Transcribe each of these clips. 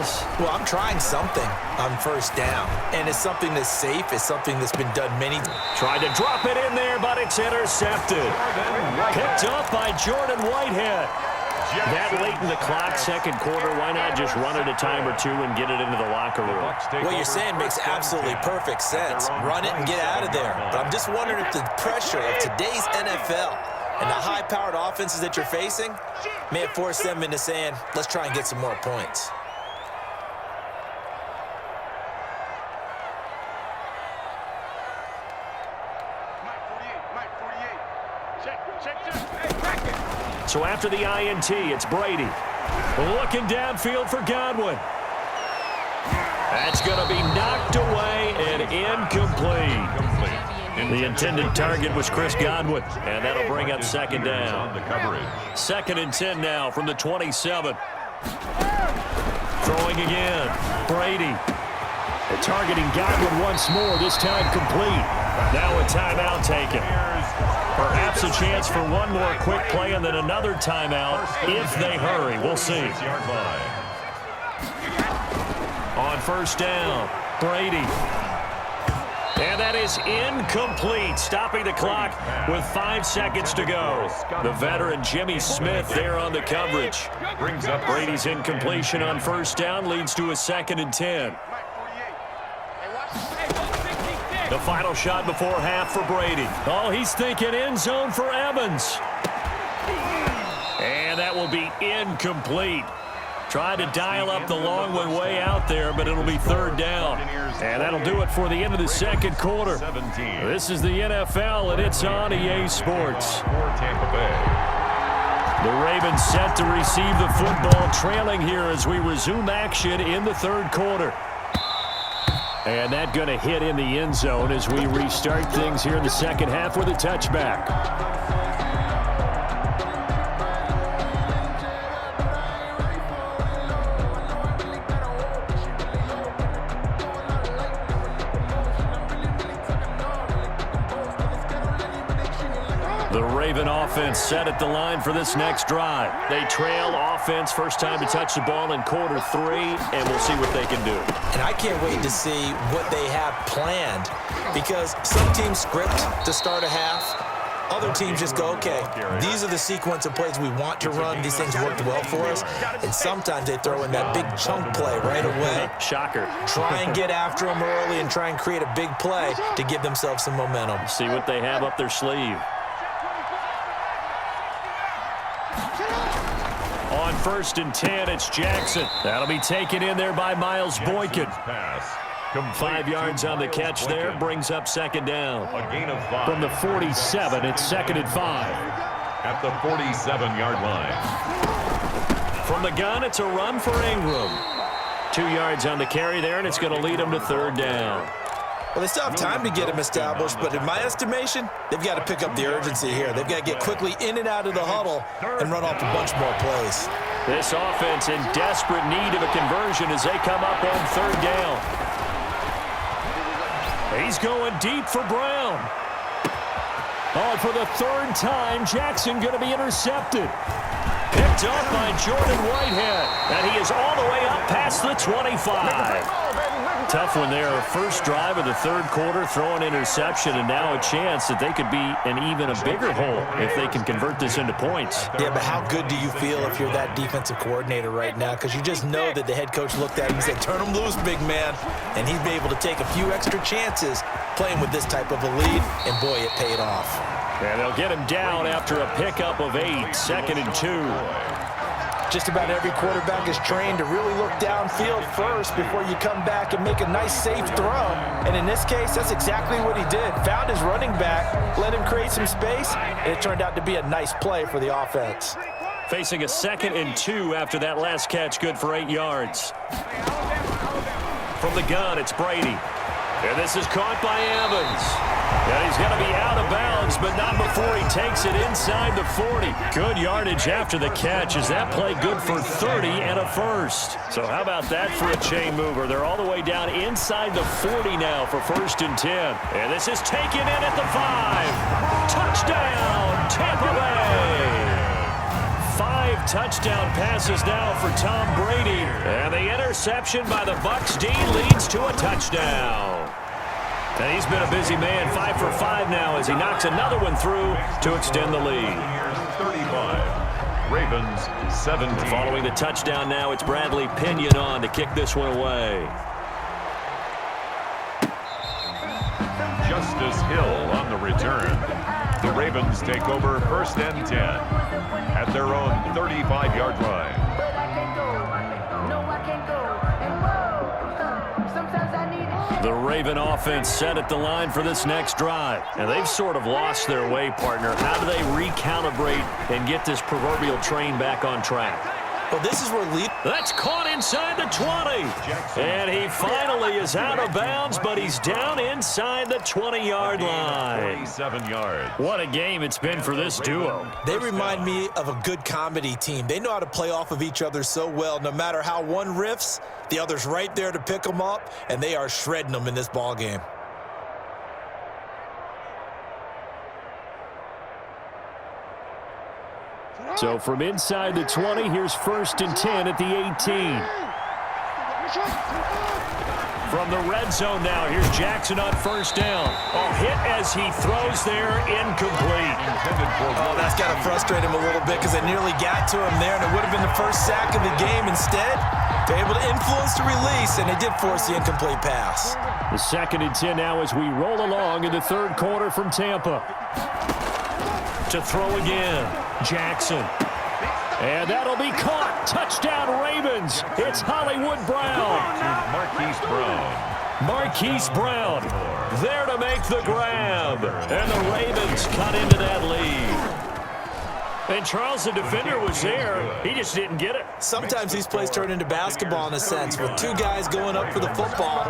this? Well, I'm trying something on first down, and it's something that's safe. It's something that's been done many times. Tried to drop it in there, but it's intercepted. Picked up by Jordan Whitehead. That late in the clock, second quarter, why not just run it a time or two and get it into the locker room? What you're saying makes absolutely perfect sense. Run it and get out of there. But I'm just wondering if the pressure of today's NFL and the high-powered offenses that you're facing may have forced them into saying, let's try and get some more points. So after the INT, it's Brady. Looking downfield for Godwin. That's going to be knocked away and incomplete. The intended target was Chris Godwin, and that'll bring up second down. Second and 10 now from the 27. Throwing again. Brady. Targeting Godwin once more, this time complete. Now a timeout taken. Perhaps a chance for one more quick play and then another timeout if they hurry. We'll see. On first down, Brady. And that is incomplete, stopping the clock with 5 seconds to go. The veteran Jimmy Smith there on the coverage. Brady's incompletion on first down leads to a second and 10. The final shot before half for Brady. Oh, he's thinking end zone for Evans. And that will be incomplete. Tried to dial up the long one way out there, but it'll be third down. And that'll do it for the end of the second quarter. This is the NFL, and it's on EA Sports. The Ravens set to receive the football, trailing here as we resume action in the third quarter. And that going to hit in the end zone as we restart things here in the second half with a touchback. The Raven offense set at the line for this next drive. They trail offense, first time to touch the ball in quarter 3, and we'll see what they can do. And I can't wait to see what they have planned, because some teams script to start a half. Other teams just go, okay, these are the sequence of plays we want to run. These things worked well for us. And sometimes they throw in that big chunk play right away. Shocker. Try and get after them early and try and create a big play to give themselves some momentum. See what they have up their sleeve. On first and 10, it's Jackson. That'll be taken in there by Miles Boykin. 5 yards on the catch there, brings up second down. A gain of 5. From the 47, it's second and 5. At the 47-yard line. From the gun, it's a run for Ingram. 2 yards on the carry there, and it's going to lead them to third down. Well, they still have time to get him established, but in my estimation, they've got to pick up the urgency here. They've got to get quickly in and out of the huddle and run off a bunch more plays. This offense in desperate need of a conversion as they come up on third down. He's going deep for Brown. Oh, for the third time, Jackson going to be intercepted. Picked up by Jordan Whitehead, and he is all the way up past the 25. Tough one there. First drive of the third quarter, throw an interception, and now a chance that they could be in even a bigger hole if they can convert this into points. Yeah, but how good do you feel if you're that defensive coordinator right now? Because you just know that the head coach looked at him and said, turn him loose, big man. And he'd be able to take a few extra chances playing with this type of a lead, and boy, it paid off. And they'll get him down after a pickup of 8, second and 2. Just about every quarterback is trained to really look downfield first before you come back and make a nice, safe throw. And in this case, that's exactly what he did. Found his running back, let him create some space, and it turned out to be a nice play for the offense. Facing a second and 2 after that last catch, good for 8 yards. From the gun, it's Brady. And this is caught by Evans. And he's going to be out of bounds, but not before he takes it inside the 40. Good yardage after the catch. Is that play good for 30 and a first? So how about that for a chain mover? They're all the way down inside the 40 now for first and 10. And this is taken in at the 5. Touchdown, Tampa Bay. 5 touchdown passes now for Tom Brady. And the interception by the Bucs D leads to a touchdown. And he's been a busy man, 5 for 5 now as he knocks another one through to extend the lead. 35. Ravens 17. Following the touchdown now, it's Bradley Pinion on to kick this one away. Justice Hill on the return. The Ravens take over 1st and 10 at their own 35-yard line. The Raven offense set at the line for this next drive. And they've sort of lost their way, partner. How do they recalibrate and get this proverbial train back on track? Well, this is where That's caught inside the 20. And he finally is out of bounds, but he's down inside the 20-yard line. 47 yards. What a game it's been for this duo. They remind me of a good comedy team. They know how to play off of each other so well. No matter how one riffs, the other's right there to pick them up, and they are shredding them in this ball game. So from inside the 20, here's 1st and 10 at the 18. From the red zone now, here's Jackson on 1st down. Oh, hit as he throws there, incomplete. Oh, that's got to frustrate him a little bit because they nearly got to him there, and it would have been the first sack of the game. Instead, they're able to influence the release, and they did force the incomplete pass. The 2nd and 10 now as we roll along in the 3rd quarter from Tampa. To throw again, Jackson. And that'll be caught. Touchdown, Ravens. It's Hollywood Brown. Marquise Brown. Marquise Brown there to make the grab. And the Ravens cut into that lead. And Charles, the defender, was there. He just didn't get it. Sometimes these plays turn into basketball in a sense, with two guys going up for the football.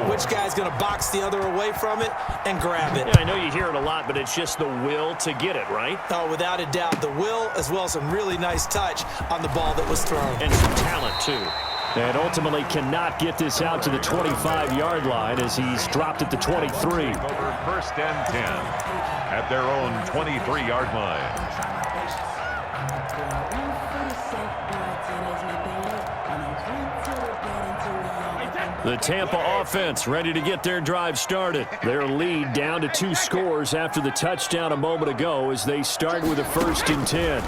Which guy's going to box the other away from it and grab it? Yeah, I know you hear it a lot, but it's just the will to get it, right? Oh, without a doubt. The will, as well as some really nice touch on the ball that was thrown. And some talent, too. And ultimately cannot get this out to the 25-yard line as he's dropped at the 23. Over 1st and 10 at their own 23-yard line. The Tampa offense ready to get their drive started. Their lead down to 2 scores after the touchdown a moment ago as they start with a 1st and 10.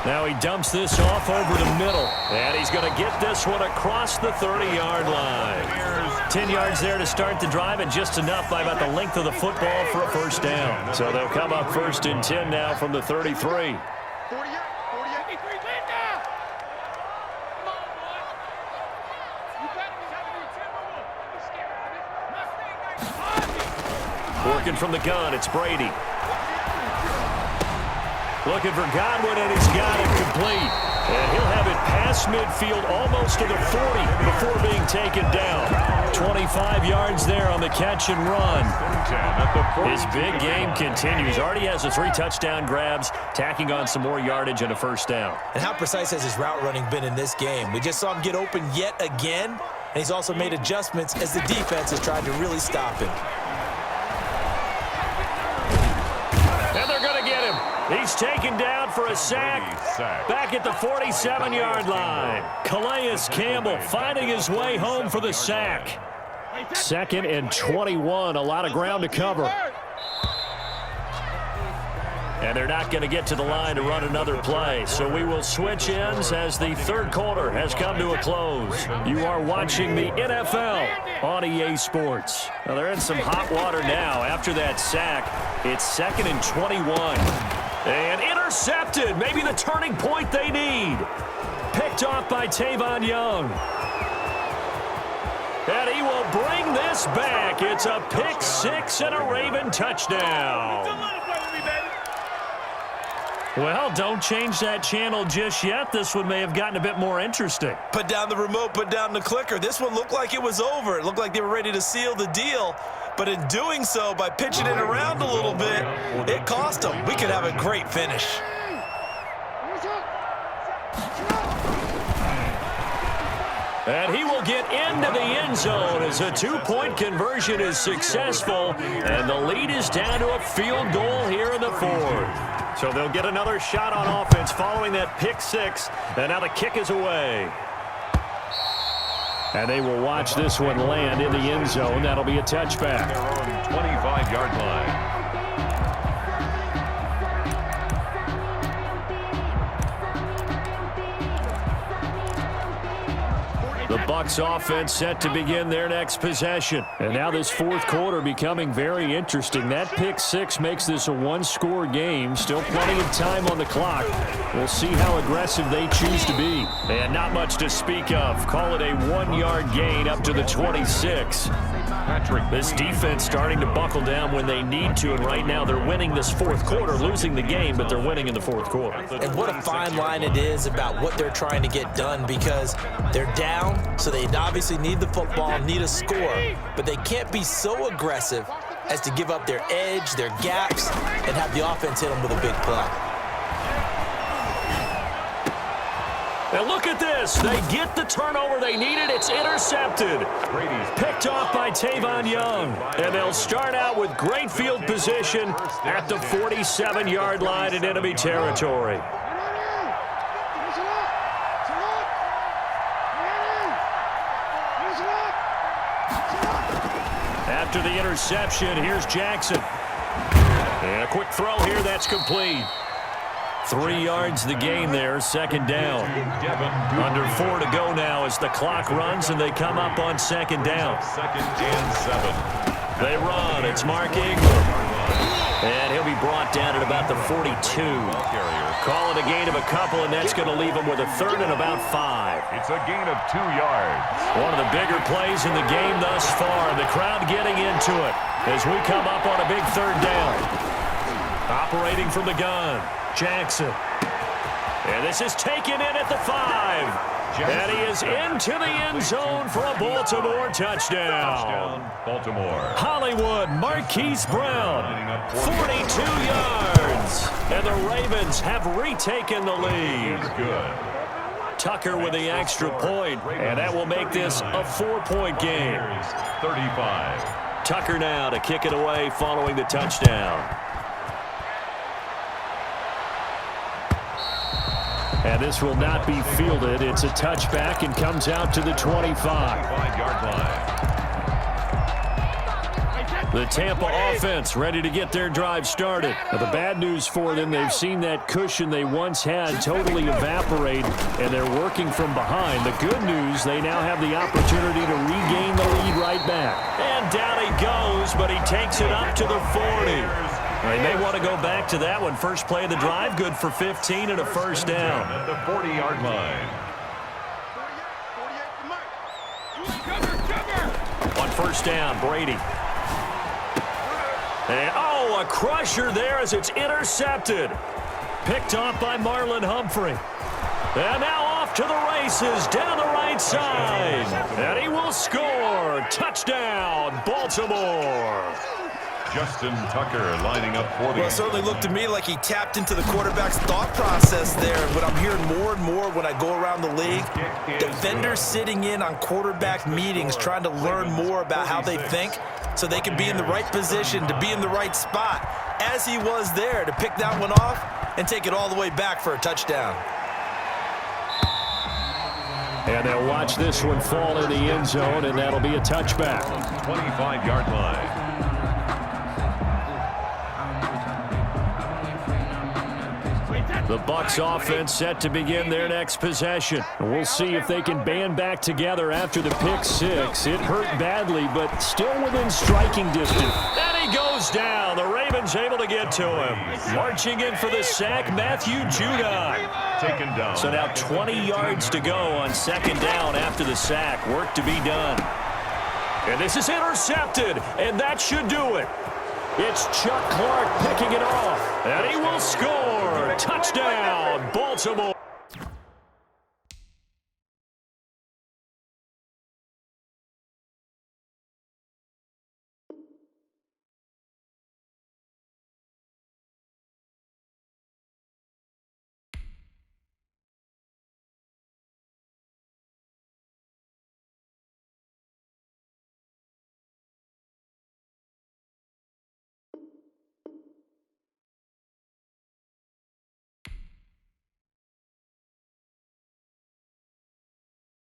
Now he dumps this off over the middle. And he's going to get this one across the 30-yard line. 10 yards there to start the drive, and just enough by about the length of the football for a 1st down. So they'll come up 1st and 10 now from the 33. Working from the gun, it's Brady. Looking for Godwin, and he's got it complete. And he'll have it past midfield almost to the 40 before being taken down. 25 yards there on the catch and run. His big game continues. Already has the 3 touchdown grabs, tacking on some more yardage and a 1st down. And how precise has his route running been in this game? We just saw him get open yet again, and he's also made adjustments as the defense has tried to really stop him. And they're going to get him. He's taken down for a sack back at the 47-yard line. Calais Campbell finding his way home for the sack. 2nd and 21, a lot of ground to cover. And they're not going to get to the line to run another play. So we will switch ends as the 3rd quarter has come to a close. You are watching the NFL on EA Sports. Now they're in some hot water now. After that sack, it's 2nd and 21. And intercepted. Maybe the turning point they need. Picked off by Tavon Young. And he will bring this back. It's a pick 6 and a Raven touchdown. Well, don't change that channel just yet. This one may have gotten a bit more interesting. Put down the remote, put down the clicker. This one looked like it was over. It looked like they were ready to seal the deal. But in doing so, by pitching it around a little bit, it cost them. We could have a great finish. And he will get into the end zone as a 2-point conversion is successful. And the lead is down to a field goal here in the 4th. So they'll get another shot on offense following that pick six. And now the kick is away. And they will watch this one land in the end zone. That'll be a touchback. Their own 25-yard line. The Bucs offense set to begin their next possession. And now this fourth quarter becoming very interesting. That pick six makes this a one-score game. Still plenty of time on the clock. We'll see how aggressive they choose to be. And not much to speak of. Call it a 1-yard gain up to the 26. This defense starting to buckle down when they need to, and right now they're winning this fourth quarter, losing the game, but they're winning in the fourth quarter. And what a fine line it is about what they're trying to get done, because they're down, so they obviously need the football, need a score, but they can't be so aggressive as to give up their edge, their gaps, and have the offense hit them with a big play. And look at this. They get the turnover they needed. It's intercepted. Picked off by Tavon Young. And they'll start out with great field position at the 47-yard line in enemy territory. After the interception, here's Jackson. And a quick throw here. That's complete. 3 yards the gain there, second down. Under 4 to go now as the clock runs and they come up on second down. Second and 7. They run. It's Mark Ingram. And he'll be brought down at about the 42. Call it a gain of a couple, and that's going to leave him with a third and about 5. It's a gain of 2 yards. One of the bigger plays in the game thus far, and the crowd getting into it as we come up on a big third down. Operating from the gun. Jackson. And this is taken in at the 5. And he is into the end zone for a Baltimore touchdown. Baltimore. Hollywood Marquise Brown. 42 yards. And the Ravens have retaken the lead. Good. Tucker with the extra point, and that will make this a 4-point game. 35. Tucker now to kick it away following the touchdown. And this will not be fielded. It's a touchback and comes out to the 25. 5-yard line. The Tampa offense ready to get their drive started. Now, the bad news for them, they've seen that cushion they once had totally evaporate, and they're working from behind. The good news, they now have the opportunity to regain the lead right back. And down he goes, but he takes it up to the 40. They may want to go back to that one. First play of the drive, good for 15 and a first down. At the 40-yard line. On first down, Brady. And, a crusher there as it's intercepted. Picked off by Marlon Humphrey. And now off to the races down the right side. And he will score. Touchdown, Baltimore. Justin Tucker lining up for the... Well, it certainly looked to me like he tapped into the quarterback's thought process there. But I'm hearing more and more when I go around the league, defenders sitting in on quarterback meetings trying to learn more about how they think so they can be in the right position, to be in the right spot, as he was there, to pick that one off and take it all the way back for a touchdown. And they'll watch this one fall in the end zone, and that'll be a touchback. 25-yard line. The Bucs offense set to begin their next possession. We'll see if they can band back together after the pick six. It hurt badly, but still within striking distance. And he goes down. The Ravens able to get to him. Marching in for the sack, Matthew Judon. Taken down. So now 20 yards to go on second down after the sack. Work to be done. And this is intercepted, and that should do it. It's Chuck Clark picking it off, and he will score. Touchdown, Baltimore.